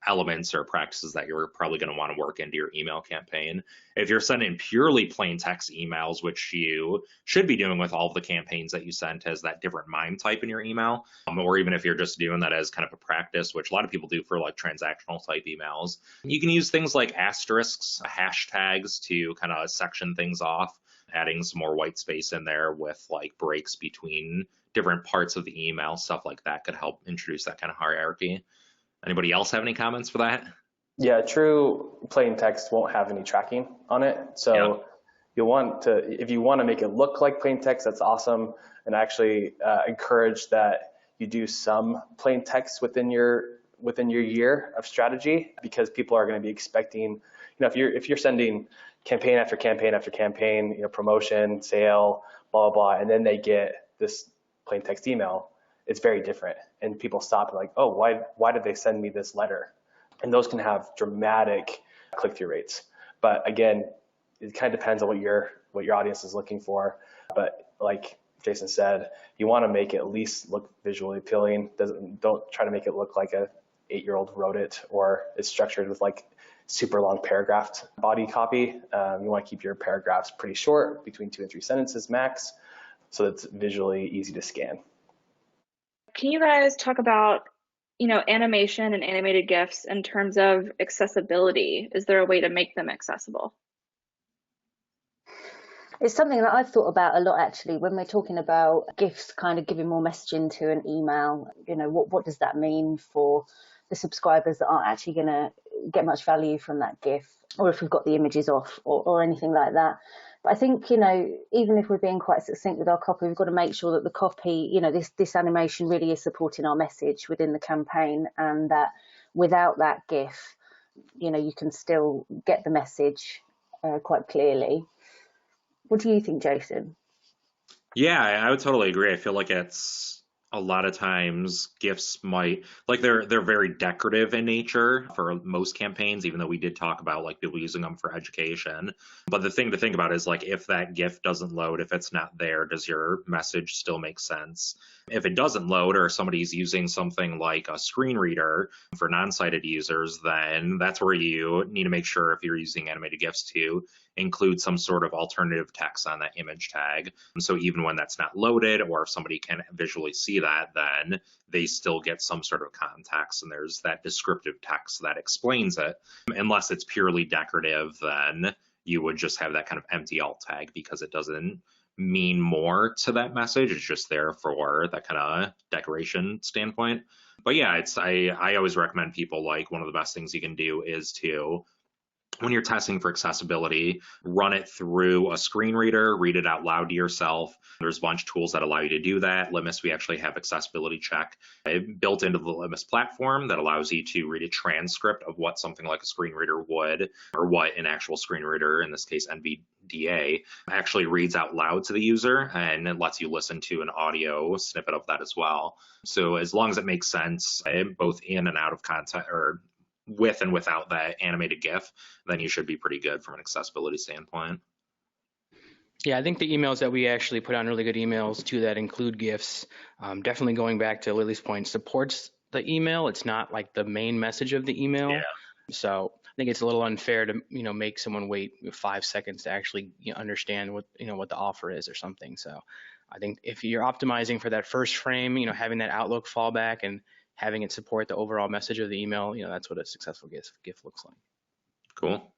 elements or practices that you're probably going to want to work into your email campaign. If you're sending purely plain text emails, which you should be doing with all of the campaigns that you sent as that different MIME type in your email, or even if you're just doing that as kind of a practice, which a lot of people do for like transactional type emails, you can use things like asterisks, hashtags to kind of section things off, adding some more white space in there with like breaks between different parts of the email, stuff like that could help introduce that kind of hierarchy. Anybody else have any comments for that? Yeah, true plain text won't have any tracking on it. So if you want to make it look like plain text, that's awesome. And actually encourage that you do some plain text within your year of strategy, because people are going to be expecting, if you're sending campaign after campaign after campaign, promotion, sale, blah, blah, blah, and then they get this plain text email, it's very different. And people stop and like, oh, why did they send me this letter? And those can have dramatic click-through rates. But again, it kind of depends on what your audience is looking for. But like Jason said, you want to make it at least look visually appealing. Don't try to make it look like a 8-year-old wrote it, or it's structured with like super long paragraphed body copy. You want to keep your paragraphs pretty short, between 2 and 3 sentences max, so it's visually easy to scan. Can you guys talk about, animation and animated GIFs in terms of accessibility? Is there a way to make them accessible? It's something that I've thought about a lot, actually, when we're talking about GIFs kind of giving more messaging to an email. What does that mean for the subscribers that aren't actually going to get much value from that GIF, or if we've got the images off or anything like that. But I think, even if we're being quite succinct with our copy, we've got to make sure that the copy, this animation really is supporting our message within the campaign, and that without that GIF, you can still get the message quite clearly. What do you think, Jason? Yeah, I would totally agree. I feel like it's a lot of times GIFs might, like, they're very decorative in nature for most campaigns, even though we did talk about like people using them for education. But the thing to think about is like, if that GIF doesn't load, if it's not there, does your message still make sense? If it doesn't load, or somebody's using something like a screen reader for non-sighted users, then that's where you need to make sure, if you're using animated GIFs, to include some sort of alternative text on that image tag. And so even when that's not loaded, or if somebody can visually see that, then they still get some sort of context, and there's that descriptive text that explains it. Unless it's purely decorative, then you would just have that kind of empty alt tag, because it doesn't mean more to that message. It's just there for that kind of decoration standpoint. But yeah, I always recommend people, like, one of the best things you can do is to, when you're testing for accessibility, run it through a screen reader, read it out loud to yourself. There's a bunch of tools that allow you to do that. Litmus, we actually have accessibility check built into the Litmus platform that allows you to read a transcript of what something like a screen reader would, or what an actual screen reader, in this case NVDA, actually reads out loud to the user, and it lets you listen to an audio snippet of that as well. So as long as it makes sense, both in and out of content, or with and without that animated GIF, then you should be pretty good from an accessibility standpoint. Yeah, I think the emails that we actually put on really good emails too that include GIFs, definitely going back to Lily's point, supports the email. It's not like the main message of the email. Yeah. So I think it's a little unfair to make someone wait 5 seconds to actually understand what what the offer is or something. So I think if you're optimizing for that first frame, having that Outlook fallback and having it support the overall message of the email, that's what a successful GIF looks like. Cool.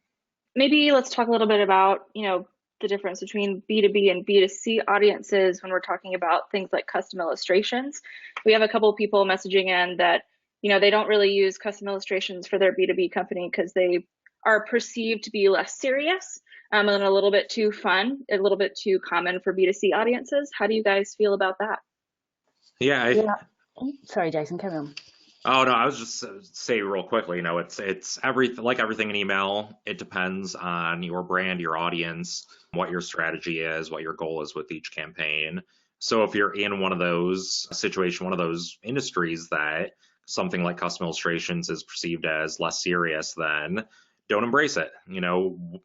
Maybe let's talk a little bit about, the difference between B2B and B2C audiences when we're talking about things like custom illustrations. We have a couple of people messaging in that, they don't really use custom illustrations for their B2B company because they are perceived to be less serious and a little bit too fun, a little bit too common for B2C audiences. How do you guys feel about that? Yeah. Sorry, Jason, carry on. Oh no, I was just say real quickly, it's everything in email. It depends on your brand, your audience, what your strategy is, what your goal is with each campaign. So if you're in one of those one of those industries that something like custom illustrations is perceived as less serious, then don't embrace it.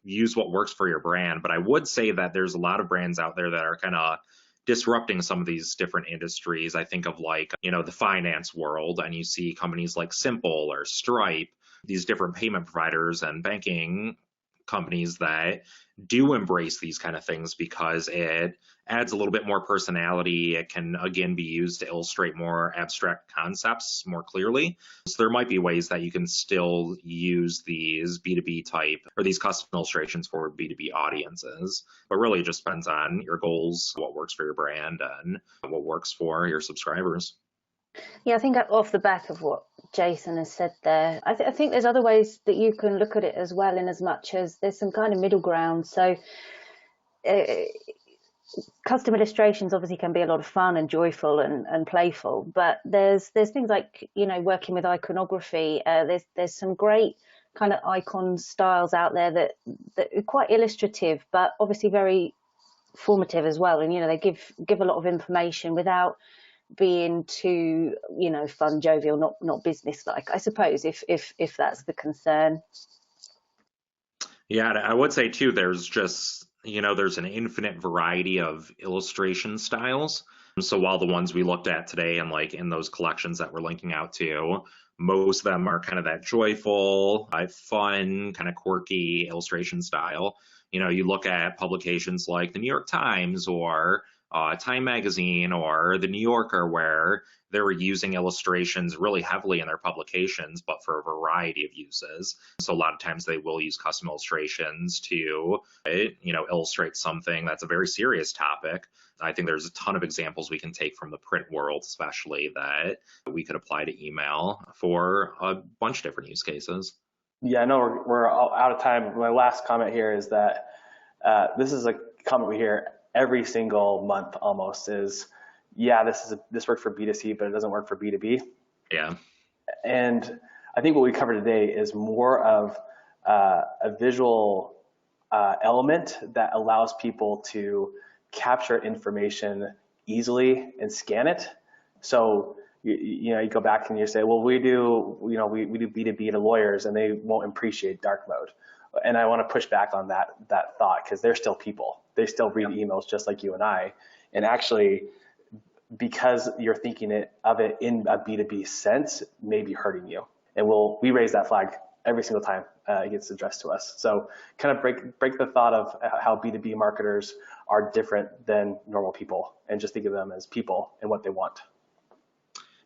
Use what works for your brand. But I would say that there's a lot of brands out there that are kind of disrupting some of these different industries. I think of the finance world, and you see companies like Simple or Stripe, these different payment providers and banking companies that do embrace these kind of things because it adds a little bit more personality. It can, again, be used to illustrate more abstract concepts more clearly. So there might be ways that you can still use these B2B type or these custom illustrations for B2B audiences. But really, it just depends on your goals, what works for your brand, and what works for your subscribers. Yeah, I think off the back of what Jason has said there, I think there's other ways that you can look at it as well, in as much as there's some kind of middle ground. So custom illustrations obviously can be a lot of fun and joyful and playful, but there's things like, working with iconography. There's some great kind of icon styles out there that are quite illustrative, but obviously very formative as well. And, they give a lot of information without being too, fun, jovial, not business-like, I suppose, if that's the concern. Yeah, I would say too, there's an infinite variety of illustration styles. So while the ones we looked at today and like in those collections that we're linking out to, most of them are kind of that joyful, fun, kind of quirky illustration style. You look at publications like the New York Times or Time Magazine or the New Yorker, where they were using illustrations really heavily in their publications, but for a variety of uses. So a lot of times they will use custom illustrations to, illustrate something that's a very serious topic. I think there's a ton of examples we can take from the print world, especially, that we could apply to email for a bunch of different use cases. Yeah, I know we're all out of time. My last comment here is that this is a comment we hear every single month almost is, yeah, this works for B2C, but it doesn't work for B2B. Yeah. And I think what we covered today is more of a visual element that allows people to capture information easily and scan it. So you go back and you say, well, we do B2B to lawyers and they won't appreciate dark mode. And I want to push back on that thought, because they're still people. They still read emails just like you and I. And actually, because you're thinking of it in a B2B sense, may be hurting you. And we raise that flag every single time it gets addressed to us. So kind of break the thought of how B2B marketers are different than normal people, and just think of them as people and what they want.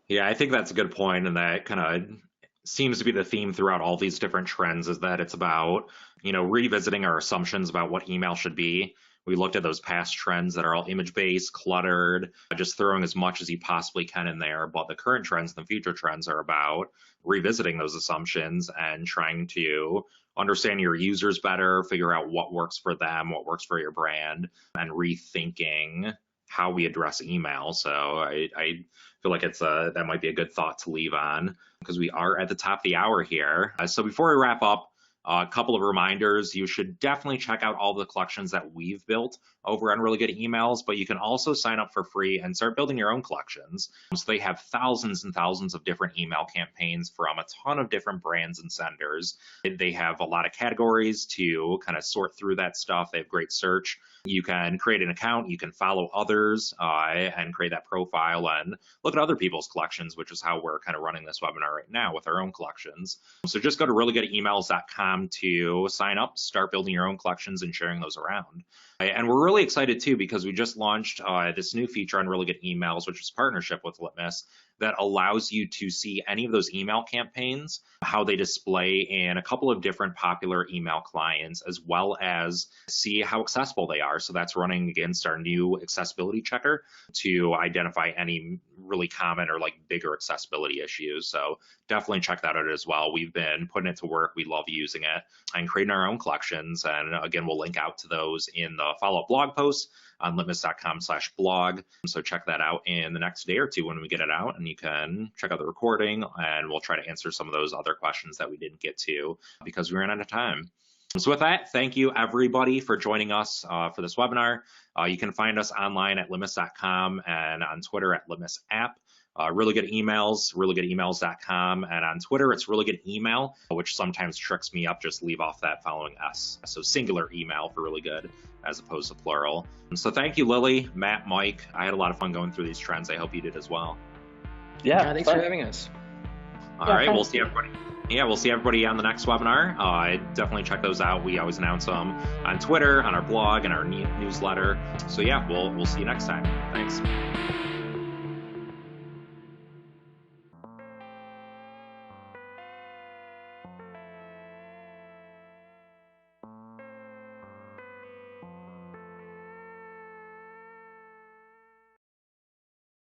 Yeah, I think that's a good point, and that kind of seems to be the theme throughout all these different trends, is that it's about, revisiting our assumptions about what email should be. We looked at those past trends that are all image-based, cluttered, just throwing as much as you possibly can in there. But the current trends and the future trends are about revisiting those assumptions and trying to understand your users better, figure out what works for them, what works for your brand, and rethinking how we address email. So I feel like that might be a good thought to leave on, because we are at the top of the hour here. So before we wrap up, a couple of reminders. You should definitely check out all the collections that we've built over on Really Good Emails, but you can also sign up for free and start building your own collections. So they have thousands and thousands of different email campaigns from a ton of different brands and senders. They have a lot of categories to kind of sort through that stuff. They have great search. You can create an account, you can follow others and create that profile and look at other people's collections, which is how we're kind of running this webinar right now with our own collections. So just go to reallygoodemails.com to sign up, start building your own collections and sharing those around. And we're really excited too, because we just launched this new feature on Really Good Emails, which is a partnership with Litmus, that allows you to see any of those email campaigns, how they display in a couple of different popular email clients, as well as see how accessible they are. So that's running against our new accessibility checker to identify any really common or like bigger accessibility issues. So definitely check that out as well. We've been putting it to work. We love using it and creating our own collections. And again, we'll link out to those in the follow-up blog post on litmus.com/blog. So check that out in the next day or two when we get it out, and you can check out the recording, and we'll try to answer some of those other questions that we didn't get to because we ran out of time. So with that, thank you everybody for joining us for this webinar. You can find us online at litmus.com and on Twitter at litmusapp. Really good emails, reallygoodemails.com, and on Twitter it's really good email, which sometimes tricks me up. Just leave off that following S. So singular email for really good as opposed to plural. And so thank you, Lily, Matt, Mike. I had a lot of fun going through these trends. I hope you did as well. Yeah, thanks for having us. All right, we'll see everybody. Yeah, we'll see everybody on the next webinar. Definitely check those out. We always announce them on Twitter, on our blog, and our newsletter. So yeah, we'll see you next time. Thanks.